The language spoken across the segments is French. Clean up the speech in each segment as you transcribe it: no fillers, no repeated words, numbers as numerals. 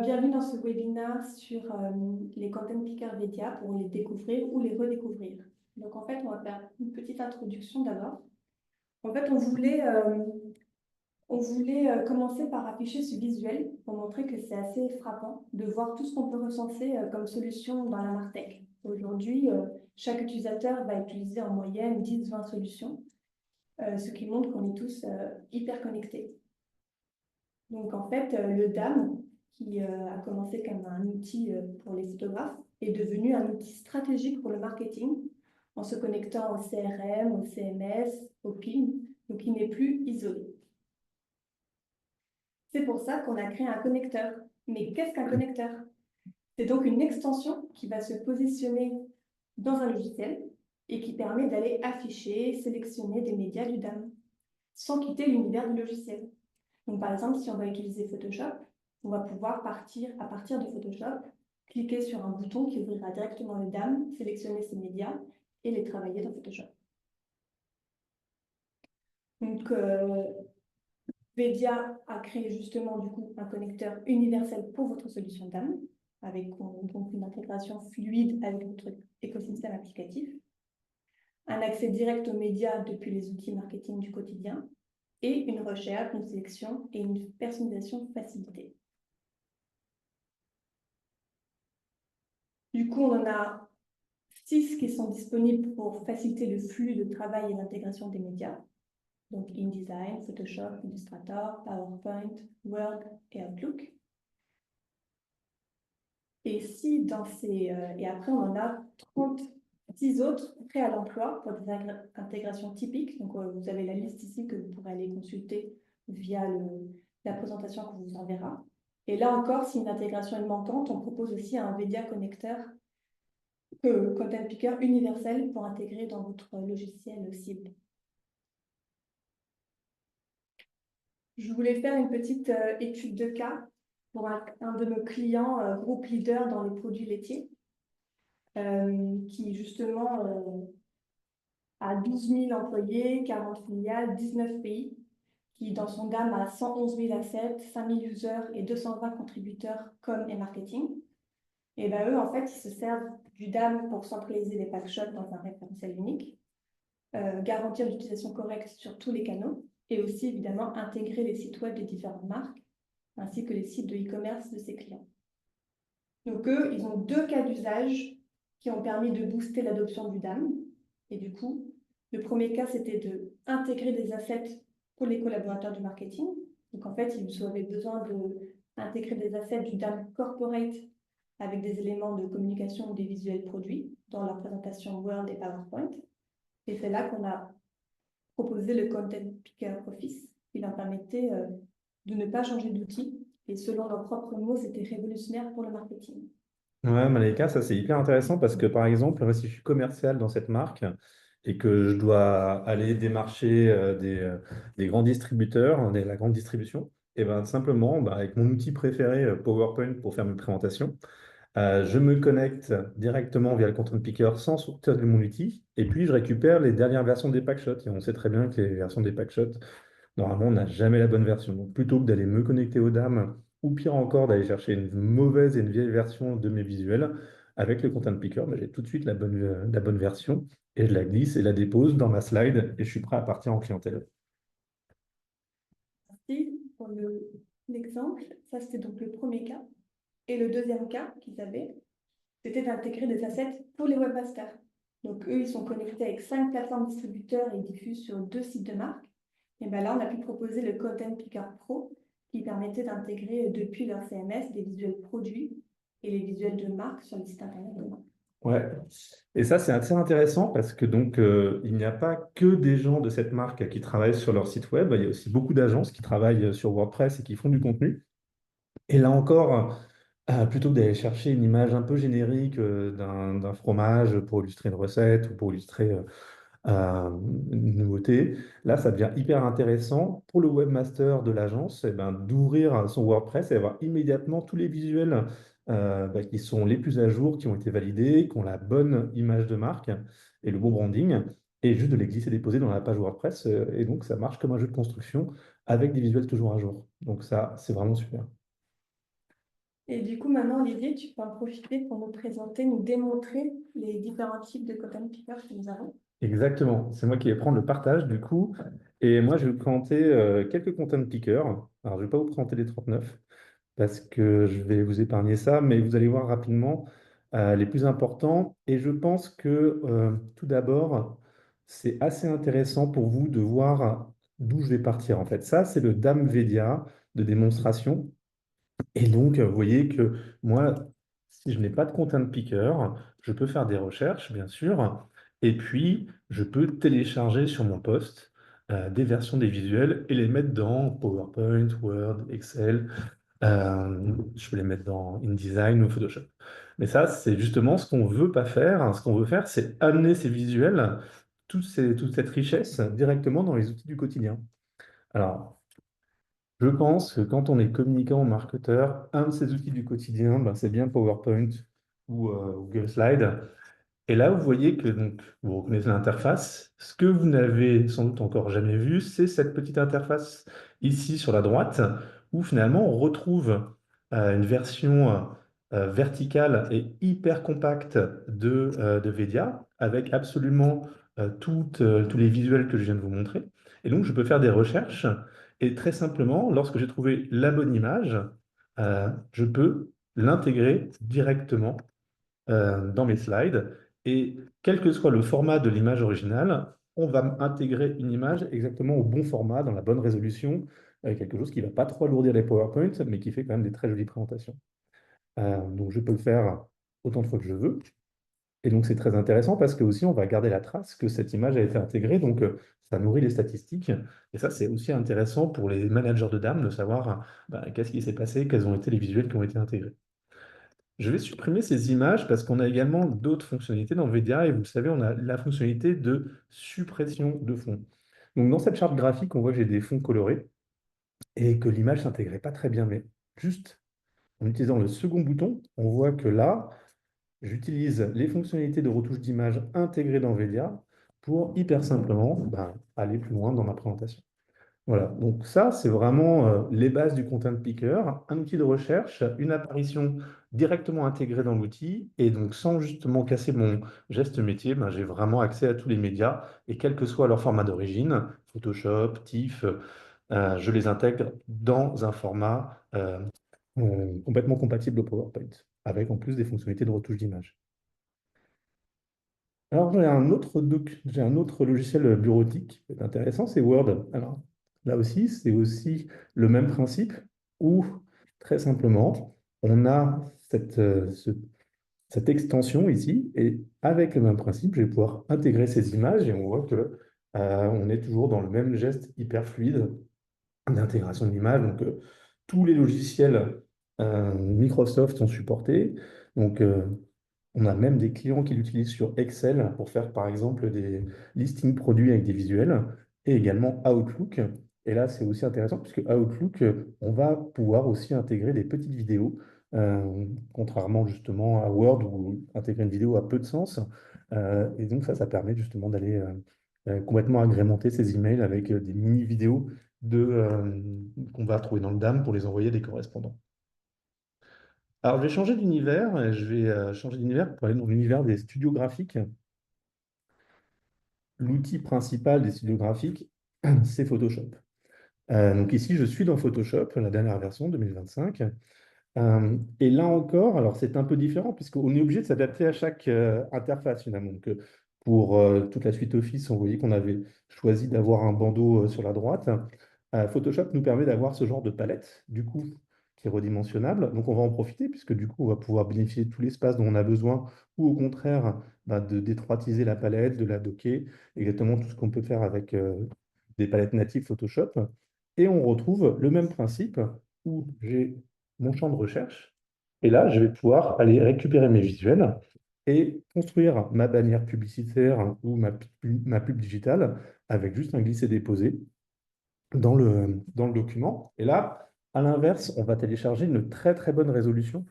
Bienvenue dans ce webinaire sur les content pickers Vedia pour les découvrir ou les redécouvrir. Donc, en fait, on va faire une petite introduction d'abord. En fait, on voulait commencer par afficher ce visuel pour montrer que c'est assez frappant de voir tout ce qu'on peut recenser comme solution dans la MarTech. Aujourd'hui, chaque utilisateur va utiliser en moyenne 10-20 solutions, ce qui montre qu'on est tous hyper connectés. Donc, en fait, le DAM, qui a commencé comme un outil pour les photographes, est devenu un outil stratégique pour le marketing en se connectant au CRM, au CMS, au PIM, donc il n'est plus isolé. C'est pour ça qu'on a créé un connecteur. Mais qu'est-ce qu'un connecteur? C'est donc une extension qui va se positionner dans un logiciel et qui permet d'aller afficher, sélectionner des médias du DAM sans quitter l'univers du logiciel. Donc, par exemple, si on va utiliser Photoshop, on va pouvoir partir à partir de Photoshop, cliquer sur un bouton qui ouvrira directement le DAM, sélectionner ces médias et les travailler dans Photoshop. Donc, Vedia a créé justement du coup un connecteur universel pour votre solution DAM, avec donc une intégration fluide avec votre écosystème applicatif, un accès direct aux médias depuis les outils marketing du quotidien, et une recherche, une sélection et une personnalisation facilitée. Du coup, on en a 6 qui sont disponibles pour faciliter le flux de travail et l'intégration des médias. Donc InDesign, Photoshop, Illustrator, PowerPoint, Word et Outlook. Et après, on en a 36 autres prêts à l'emploi pour des intégrations typiques. Donc, vous avez la liste ici que vous pourrez aller consulter via la présentation qu'on vous enverra. Et là encore, si une intégration est manquante, on propose aussi un Vedia connecteur Content Picker universel pour intégrer dans votre logiciel cible. Je voulais faire une petite étude de cas pour un de nos clients, groupe leader dans les produits laitiers, qui justement a 12 000 employés, 40 filiales, 19 pays, qui dans son gamme a 111 000 assets, 5 000 users et 220 contributeurs com et marketing. Et ben eux, en fait, ils se servent du DAM pour centraliser les packshots dans un référentiel unique, garantir l'utilisation correcte sur tous les canaux et aussi évidemment intégrer les sites web des différentes marques ainsi que les sites de e-commerce de ses clients. Donc eux, ils ont 2 cas d'usage qui ont permis de booster l'adoption du DAM. Et du coup, le premier cas, c'était d'intégrer des assets pour les collaborateurs du marketing. Donc en fait, ils avaient besoin d'intégrer des assets du DAM corporate avec des éléments de communication ou des visuels produits dans leur présentation Word et PowerPoint. Et c'est là qu'on a proposé le Content Picker Office, qui leur permettait de ne pas changer d'outil. Et selon leurs propres mots, c'était révolutionnaire pour le marketing. Ouais, Malika, ça c'est hyper intéressant parce que par exemple, moi, si je suis commercial dans cette marque et que je dois aller démarcher des grands distributeurs, la grande distribution, et ben simplement avec mon outil préféré PowerPoint pour faire mes présentations, je me connecte directement via le Content Picker sans sortir de mon outil et puis je récupère les dernières versions des packshots. Et on sait très bien que les versions des packshots, normalement, on n'a jamais la bonne version. Donc, plutôt que d'aller me connecter aux dames, ou pire encore, d'aller chercher une mauvaise et une vieille version de mes visuels, avec le Content Picker, j'ai tout de suite la bonne version et je la glisse et la dépose dans ma slide et je suis prêt à partir en clientèle. Merci pour l'exemple. Ça, c'était donc le premier cas. Et le deuxième cas qu'ils avaient, c'était d'intégrer des assets pour les webmasters. Donc, eux, ils sont connectés avec 5 plateformes distributeurs et ils diffusent sur 2 sites de marque. Et bien là, on a pu proposer le Content Picker Pro qui permettait d'intégrer depuis leur CMS des visuels produits et les visuels de marque sur le site internet de marque. Ouais. Et ça, c'est assez intéressant parce que donc, il n'y a pas que des gens de cette marque qui travaillent sur leur site web, il y a aussi beaucoup d'agences qui travaillent sur WordPress et qui font du contenu. Et là encore, plutôt que d'aller chercher une image un peu générique d'un fromage pour illustrer une recette ou pour illustrer une nouveauté, là, ça devient hyper intéressant pour le webmaster de l'agence d'ouvrir son WordPress et avoir immédiatement tous les visuels qui sont les plus à jour, qui ont été validés, qui ont la bonne image de marque et le bon branding. et juste de les glisser-déposer dans la page WordPress. Et donc, ça marche comme un jeu de construction avec des visuels toujours à jour. Donc ça, c'est vraiment super. Et du coup, maintenant, Olivier, tu peux en profiter pour nous présenter, nous démontrer les différents types de content pickers que nous avons. Exactement. C'est moi qui vais prendre le partage du coup. Et moi, je vais vous présenter quelques content pickers. Alors, je ne vais pas vous présenter les 39 parce que je vais vous épargner ça, mais vous allez voir rapidement les plus importants. Et je pense que tout d'abord, c'est assez intéressant pour vous de voir d'où je vais partir en fait. Ça, c'est le Dame Vedia de démonstration. Et donc, vous voyez que moi, si je n'ai pas de content picker, je peux faire des recherches, bien sûr, et puis je peux télécharger sur mon poste des versions des visuels et les mettre dans PowerPoint, Word, Excel. Je peux les mettre dans InDesign ou Photoshop. Mais ça, c'est justement ce qu'on ne veut pas faire. Ce qu'on veut faire, c'est amener ces visuels, toute cette richesse, directement dans les outils du quotidien. Alors, je pense que quand on est communicant ou marketeur, un de ces outils du quotidien, ben, c'est bien PowerPoint ou Google Slide. Et là, vous voyez que donc, vous reconnaissez l'interface. Ce que vous n'avez sans doute encore jamais vu, c'est cette petite interface ici sur la droite, où finalement on retrouve une version verticale et hyper compacte de Vedia, avec absolument tous les visuels que je viens de vous montrer. Et donc, je peux faire des recherches. Et très simplement, lorsque j'ai trouvé la bonne image, je peux l'intégrer directement dans mes slides. Et quel que soit le format de l'image originale, on va intégrer une image exactement au bon format, dans la bonne résolution, quelque chose qui ne va pas trop alourdir les PowerPoint, mais qui fait quand même des très jolies présentations. Donc je peux le faire autant de fois que je veux. Et donc c'est très intéressant parce que aussi on va garder la trace que cette image a été intégrée. Donc ça nourrit les statistiques. Et ça, c'est aussi intéressant pour les managers de dames de savoir qu'est-ce qui s'est passé, quels ont été les visuels qui ont été intégrés. Je vais supprimer ces images parce qu'on a également d'autres fonctionnalités dans VDA et vous le savez, on a la fonctionnalité de suppression de fond. Donc dans cette charte graphique, on voit que j'ai des fonds colorés et que l'image ne s'intégrait pas très bien, mais juste en utilisant le second bouton, on voit que là, j'utilise les fonctionnalités de retouche d'image intégrées dans VDA pour hyper simplement aller plus loin dans ma présentation. Voilà, donc ça, c'est vraiment les bases du Content Picker, un outil de recherche, une apparition directement intégrée dans l'outil, et donc sans justement casser mon geste métier, j'ai vraiment accès à tous les médias, et quel que soit leur format d'origine, Photoshop, TIFF, je les intègre dans un format complètement compatible au PowerPoint, avec en plus des fonctionnalités de retouche d'image. Alors, j'ai un autre logiciel bureautique qui est intéressant, c'est Word. Alors, là aussi, c'est aussi le même principe où, très simplement, on a cette extension ici, et avec le même principe, je vais pouvoir intégrer ces images et on voit que on est toujours dans le même geste hyper fluide d'intégration d'image. Donc, tous les logiciels Microsoft sont supportés. Donc, on a même des clients qui l'utilisent sur Excel pour faire, par exemple, des listings produits avec des visuels et également Outlook. Et là, c'est aussi intéressant puisque Outlook, on va pouvoir aussi intégrer des petites vidéos, contrairement justement à Word où intégrer une vidéo a peu de sens. Et donc, ça permet justement d'aller complètement agrémenter ces emails avec des mini-vidéos qu'on va trouver dans le DAM pour les envoyer à des correspondants. Alors, je vais changer d'univers, et je vais changer d'univers pour aller dans l'univers des studios graphiques. L'outil principal des studios graphiques, c'est Photoshop. Donc ici, je suis dans Photoshop, la dernière version 2025. Et là encore, alors c'est un peu différent puisqu'on est obligé de s'adapter à chaque interface finalement. Donc, pour toute la suite Office, on voyait qu'on avait choisi d'avoir un bandeau sur la droite. Photoshop nous permet d'avoir ce genre de palette, du coup, qui est redimensionnable. Donc on va en profiter puisque du coup, on va pouvoir bénéficier de tout l'espace dont on a besoin ou au contraire de détroitiser la palette, de la docker, exactement tout ce qu'on peut faire avec des palettes natives Photoshop. Et on retrouve le même principe où j'ai mon champ de recherche. Et là, je vais pouvoir aller récupérer mes visuels et construire ma bannière publicitaire ou ma pub digitale avec juste un glisser-déposer dans le document. Et là, à l'inverse, on va télécharger une très très bonne résolution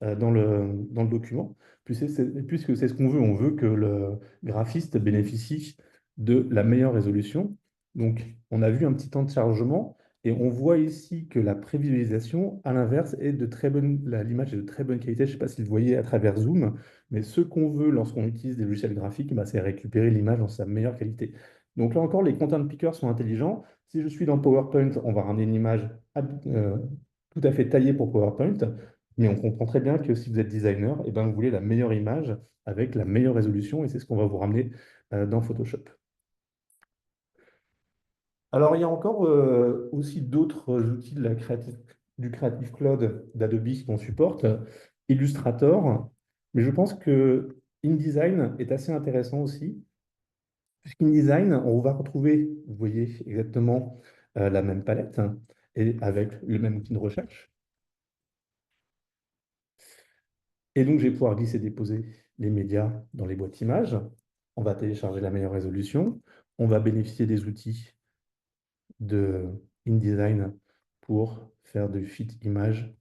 dans le document, puisque c'est ce qu'on veut. On veut que le graphiste bénéficie de la meilleure résolution. Donc, on a vu un petit temps de chargement et on voit ici que la prévisualisation, à l'inverse, est de très bonne, l'image est de très bonne qualité. Je ne sais pas si vous le voyez à travers Zoom, mais ce qu'on veut lorsqu'on utilise des logiciels graphiques, bah, c'est récupérer l'image dans sa meilleure qualité. Donc là encore, les content pickers sont intelligents. Si je suis dans PowerPoint, on va ramener une image tout à fait taillée pour PowerPoint, mais on comprend très bien que si vous êtes designer, eh ben, vous voulez la meilleure image avec la meilleure résolution, et c'est ce qu'on va vous ramener dans Photoshop. Alors, il y a encore aussi d'autres outils de du Creative Cloud d'Adobe qu'on supporte, Illustrator, mais je pense que InDesign est assez intéressant aussi. InDesign, on va retrouver, vous voyez exactement la même palette et avec le même outil de recherche. Et donc, je vais pouvoir glisser déposer les médias dans les boîtes images. On va télécharger la meilleure résolution. On va bénéficier des outils de InDesign pour faire du fit image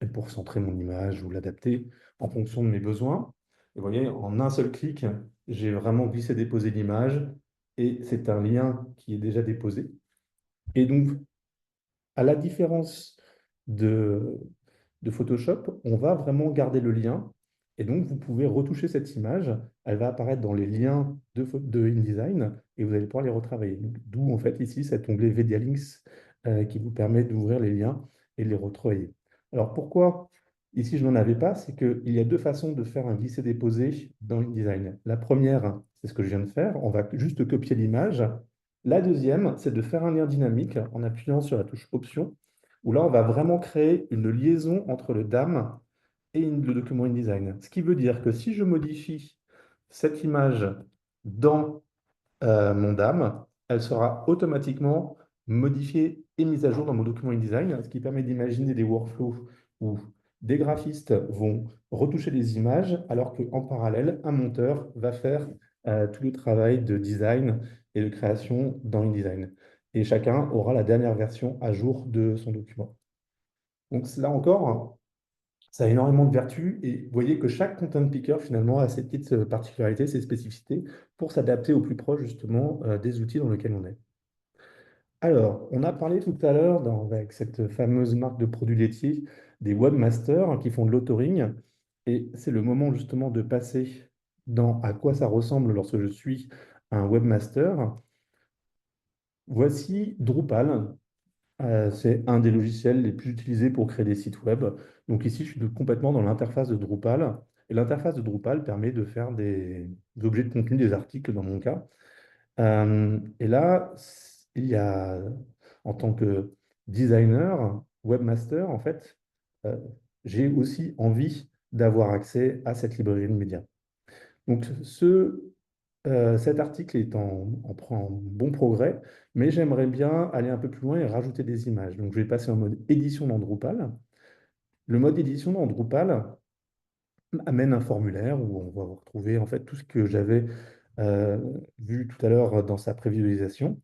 et pour centrer mon image ou l'adapter en fonction de mes besoins. Et vous voyez, en un seul clic, j'ai vraiment glissé déposé l'image et c'est un lien qui est déjà déposé. Et donc, à la différence de, de Photoshop, on va vraiment garder le lien. Et donc, vous pouvez retoucher cette image. Elle va apparaître dans les liens de InDesign et vous allez pouvoir les retravailler. D'où, en fait, ici, cet onglet Media Links qui vous permet d'ouvrir les liens et de les retravailler. Alors, pourquoi ici, je n'en avais pas? C'est qu'il y a deux façons de faire un glisser-déposer dans InDesign. La première, c'est ce que je viens de faire. On va juste copier l'image. La deuxième, c'est de faire un lien dynamique en appuyant sur la touche Option, où là, on va vraiment créer une liaison entre le DAM et le document InDesign. Ce qui veut dire que si je modifie cette image dans mon DAM, elle sera automatiquement modifiée et mise à jour dans mon document InDesign, ce qui permet d'imaginer des workflows où des graphistes vont retoucher les images, alors qu'en parallèle, un monteur va faire tout le travail de design et de création dans InDesign. Et chacun aura la dernière version à jour de son document. Donc là encore, ça a énormément de vertus et vous voyez que chaque content picker finalement a ses petites particularités, ses spécificités pour s'adapter au plus proche justement des outils dans lesquels on est. Alors, on a parlé tout à l'heure avec cette fameuse marque de produits laitiers des webmasters qui font de l'authoring et c'est le moment justement de passer dans à quoi ça ressemble lorsque je suis un webmaster. Voici Drupal. C'est un des logiciels les plus utilisés pour créer des sites web. Donc ici, je suis complètement dans l'interface de Drupal. Et l'interface de Drupal permet de faire des objets de contenu, des articles dans mon cas. Et là, il y a, en tant que designer, webmaster, en fait, euh, j'ai aussi envie d'avoir accès à cette librairie de médias. Donc, cet article est en bon progrès, mais j'aimerais bien aller un peu plus loin et rajouter des images. Donc, je vais passer en mode édition dans Drupal. Le mode édition dans Drupal amène un formulaire où on va retrouver en fait tout ce que j'avais euh, vu tout à l'heure dans sa prévisualisation.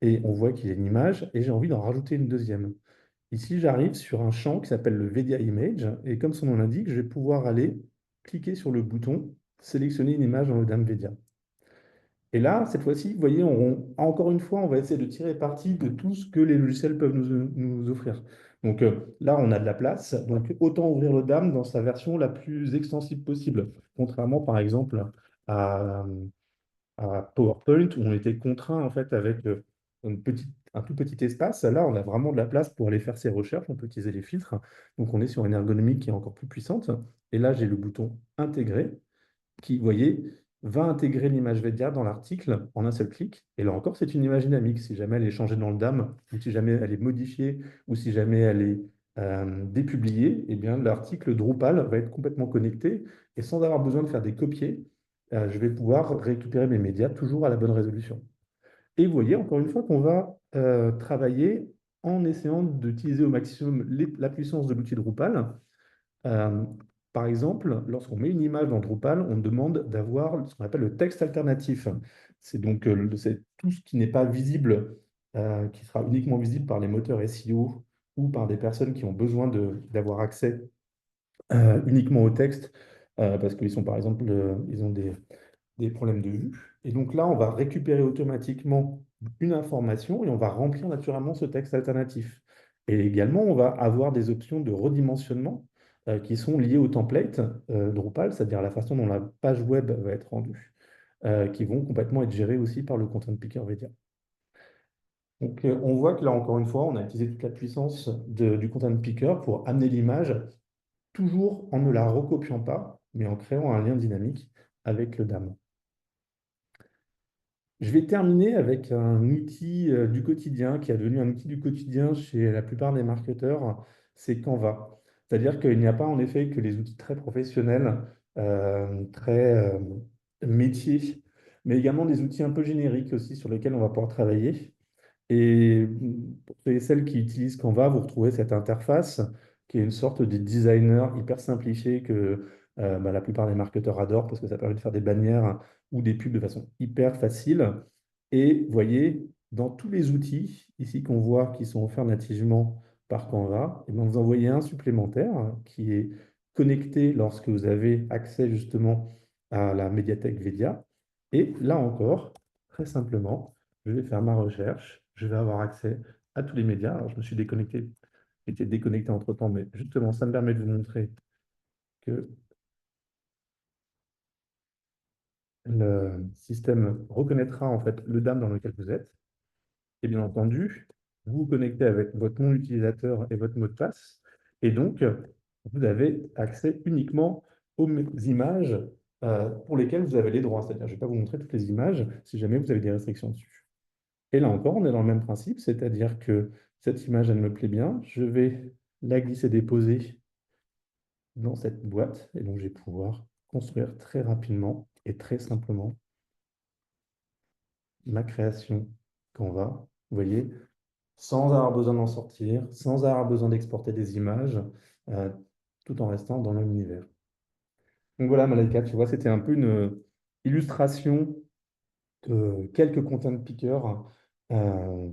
Et on voit qu'il y a une image et j'ai envie d'en rajouter une deuxième. Ici, j'arrive sur un champ qui s'appelle le Media Image et comme son nom l'indique, je vais pouvoir aller cliquer sur le bouton, sélectionner une image dans le DAM Media. Et là, cette fois-ci, vous voyez, encore une fois, on va essayer de tirer parti de tout ce que les logiciels peuvent nous offrir. Donc là, on a de la place, donc autant ouvrir le DAM dans sa version la plus extensible possible, contrairement par exemple à, à PowerPoint où on était contraint en fait avec un tout petit espace. Là, on a vraiment de la place pour aller faire ses recherches, on peut utiliser les filtres, donc on est sur une ergonomie qui est encore plus puissante. Et là, j'ai le bouton intégrer qui, vous voyez, va intégrer l'image Vedia dans l'article en un seul clic. Et là encore, c'est une image dynamique. Si jamais elle est changée dans le DAM, ou si jamais elle est modifiée, ou si jamais elle est dépubliée, eh bien, l'article Drupal va être complètement connecté. Et sans avoir besoin de faire des copiés, je vais pouvoir récupérer mes médias toujours à la bonne résolution. Et vous voyez, encore une fois, qu'on va travailler en essayant d'utiliser au maximum la puissance de l'outil Drupal. Euh, Par exemple, lorsqu'on met une image dans Drupal, on demande d'avoir ce qu'on appelle le texte alternatif. C'est donc c'est tout ce qui n'est pas visible, qui sera uniquement visible par les moteurs SEO ou par des personnes qui ont besoin d'avoir accès uniquement au texte, parce qu'ils sont par exemple, ils ont des problèmes de vue. Et donc là, on va récupérer automatiquement une information et on va remplir naturellement ce texte alternatif. Et également, on va avoir des options de redimensionnement qui sont liées au template Drupal, c'est-à-dire la façon dont la page web va être rendue, qui vont complètement être gérées aussi par le Content Picker Media. Donc, on voit que là, encore une fois, on a utilisé toute la puissance du Content Picker pour amener l'image, toujours en ne la recopiant pas, mais en créant un lien dynamique avec le DAM. Je vais terminer avec un outil du quotidien qui a devenu un outil du quotidien chez la plupart des marketeurs, c'est Canva. C'est-à-dire qu'il n'y a pas en effet que les outils très professionnels, très métiers, mais également des outils un peu génériques aussi sur lesquels on va pouvoir travailler. Et pour ceux et celles qui utilisent Canva, vous retrouvez cette interface qui est une sorte de designer hyper simplifié que la plupart des marketeurs adorent parce que ça permet de faire des bannières ou des pubs de façon hyper facile. Et vous voyez, dans tous les outils ici qu'on voit qui sont offerts nativement par Canva, et bien vous en voyez un supplémentaire qui est connecté lorsque vous avez accès justement à la médiathèque Vedia. Et là encore, très simplement, je vais faire ma recherche, je vais avoir accès à tous les médias. Alors, je me suis déconnecté, j'étais déconnecté entre-temps, mais justement, ça me permet de vous montrer que le système reconnaîtra en fait le DAM dans lequel vous êtes. Et bien entendu, vous vous connectez avec votre nom d'utilisateur et votre mot de passe. Et donc, vous avez accès uniquement aux images pour lesquelles vous avez les droits. C'est-à-dire, je ne vais pas vous montrer toutes les images si jamais vous avez des restrictions dessus. Et là encore, on est dans le même principe, c'est-à-dire que cette image, elle me plaît bien, je vais la glisser-déposer dans cette boîte, et donc je vais pouvoir construire très rapidement et très simplement ma création Canva, vous voyez, sans avoir besoin d'en sortir, sans avoir besoin d'exporter des images, euh, tout en restant dans le même univers. Donc voilà, Malaika, tu vois, c'était un peu une illustration quelques content pickers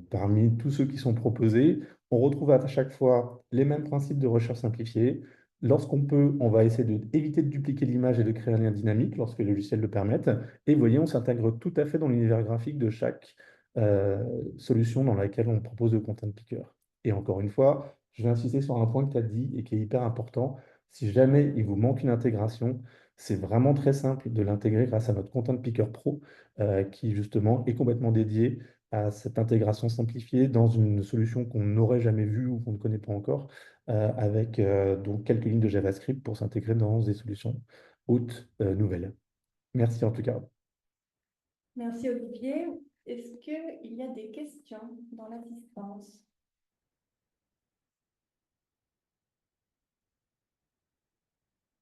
parmi tous ceux qui sont proposés. On retrouve à chaque fois les mêmes principes de recherche simplifiée. Lorsqu'on peut, on va essayer d'éviter de dupliquer l'image et de créer un lien dynamique lorsque les logiciels le permettent. Et vous voyez, on s'intègre tout à fait dans l'univers graphique de chaque solution dans laquelle on propose le content picker. Et encore une fois, je vais insister sur un point que tu as dit et qui est hyper important. Si jamais il vous manque une intégration, c'est vraiment très simple de l'intégrer grâce à notre Content Picker Pro qui justement est complètement dédié à cette intégration simplifiée dans une solution qu'on n'aurait jamais vue ou qu'on ne connaît pas encore, avec donc quelques lignes de JavaScript pour s'intégrer dans des solutions hautes nouvelles. Merci en tout cas. Merci Olivier. Est-ce qu'il y a des questions dans l'assistance?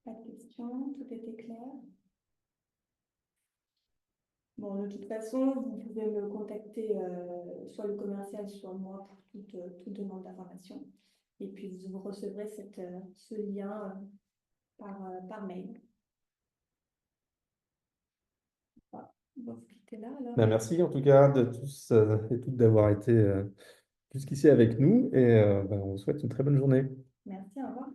Pas de questions, tout était clair. Bon, de toute façon, vous pouvez me contacter soit le commercial, soit moi pour toute demande d'information. Et puis, vous recevrez ce lien par mail. Voilà. On va se quitter là alors. Ben, merci en tout cas de tous et toutes d'avoir été jusqu'ici avec nous et ben, on vous souhaite une très bonne journée. Merci, au revoir.